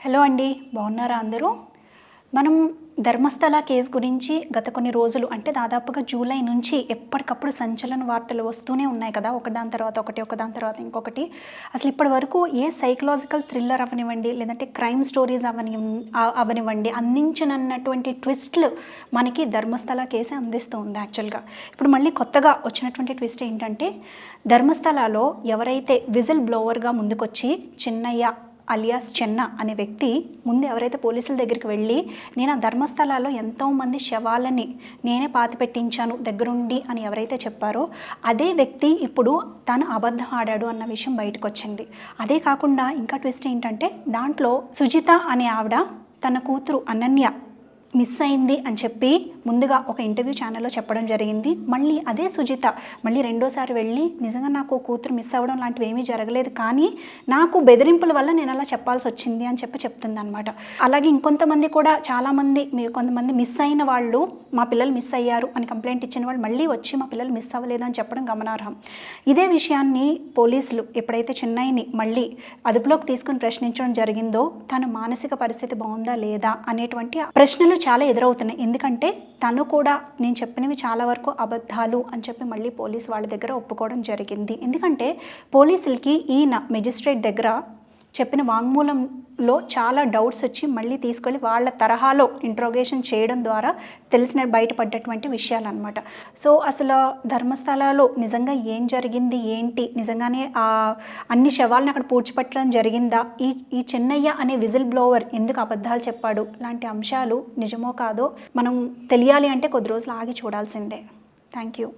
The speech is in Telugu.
హలో అండి, బాగున్నారా అందరూ? మనం ధర్మస్థల కేసు గురించి గత కొన్ని రోజులు అంటే దాదాపుగా జూలై నుంచి ఎప్పటికప్పుడు సంచలన వార్తలు వస్తూనే ఉన్నాయి కదా, ఒకదాని తర్వాత ఒకటి ఒకదాని తర్వాత ఇంకొకటి. అసలు ఇప్పటి వరకు ఏ సైకలాజికల్ థ్రిల్లర్ అవనివ్వండి, లేదంటే క్రైమ్ స్టోరీస్ అవనివ్వండి, అందించనన్నటువంటి ట్విస్ట్లు మనకి ధర్మస్థల కేసే అందిస్తూ ఉంది యాక్చువల్గా. ఇప్పుడు మళ్ళీ కొత్తగా వచ్చినటువంటి ట్విస్ట్ ఏంటంటే, ధర్మస్థలలో ఎవరైతే విజిల్ బ్లోవర్గా ముందుకొచ్చి చిన్నయ్య అలియాస్ చెన్న అనే వ్యక్తి ముందు ఎవరైతే పోలీసుల దగ్గరికి వెళ్ళి నేను ఆ ధర్మస్థలాల్లో ఎంతోమంది శవాలని నేనే పాతి పెట్టించాను దగ్గరుండి అని ఎవరైతే చెప్పారో అదే వ్యక్తి ఇప్పుడు తను అబద్ధం ఆడాడు అన్న విషయం బయటకు వచ్చింది. అదే కాకుండా ఇంకా ట్విస్ట్ ఏంటంటే, దాంట్లో సుజిత అనే ఆవిడ తన కూతురు అనన్య మిస్ అయింది అని చెప్పి ముందుగా ఒక ఇంటర్వ్యూ ఛానల్లో చెప్పడం జరిగింది. మళ్ళీ అదే సుజిత మళ్ళీ రెండోసారి వెళ్ళి నిజంగా నాకు కూతురు మిస్ అవ్వడం లాంటివి ఏమీ జరగలేదు, కానీ నాకు బెదిరింపుల వల్ల నేను అలా చెప్పాల్సి వచ్చింది అని చెప్తుంది అనమాట. అలాగే ఇంకొంతమంది కూడా చాలామంది కొంతమంది మిస్ అయిన వాళ్ళు మా పిల్లలు మిస్ అయ్యారు అని కంప్లైంట్ ఇచ్చిన వాళ్ళు మళ్ళీ వచ్చి మా పిల్లలు మిస్ అవ్వలేదు అని చెప్పడం గమనార్హం. ఇదే విషయాన్ని పోలీసులు ఎప్పుడైతే చెన్నైని మళ్ళీ అదుపులోకి తీసుకుని ప్రశ్నించడం జరిగిందో తన మానసిక పరిస్థితి బాగుందా లేదా అనేటువంటి ప్రశ్నలు చాలా ఎదురవుతున్నాయి. ఎందుకంటే తను కూడా నేను చెప్పినవి చాలా వరకు అబద్ధాలు అని చెప్పి మళ్ళీ పోలీసు వాళ్ళ దగ్గర ఒప్పుకోవడం జరిగింది. ఎందుకంటే పోలీసులకి ఈయన మెజిస్ట్రేట్ దగ్గర చెప్పిన వాంగ్మూలంలో చాలా డౌట్స్ వచ్చి మళ్ళీ తీసుకెళ్ళి వాళ్ళ తరహాలో ఇంట్రోగేషన్ చేయడం ద్వారా బయటపడ్డటువంటి విషయాలు అనమాట. సో అసలు ధర్మస్థలాలో నిజంగా ఏం జరిగింది ఏంటి, నిజంగానే అన్ని శవాలను అక్కడ పూడ్చిపెట్టడం జరిగిందా, ఈ చెన్నయ్య అనే విజిల్ బ్లోవర్ ఎందుకు అబద్ధాలు చెప్పాడు లాంటి అంశాలు నిజమో కాదో మనం తెలియాలి అంటే కొద్ది రోజులు ఆగి చూడాల్సిందే. Thank you.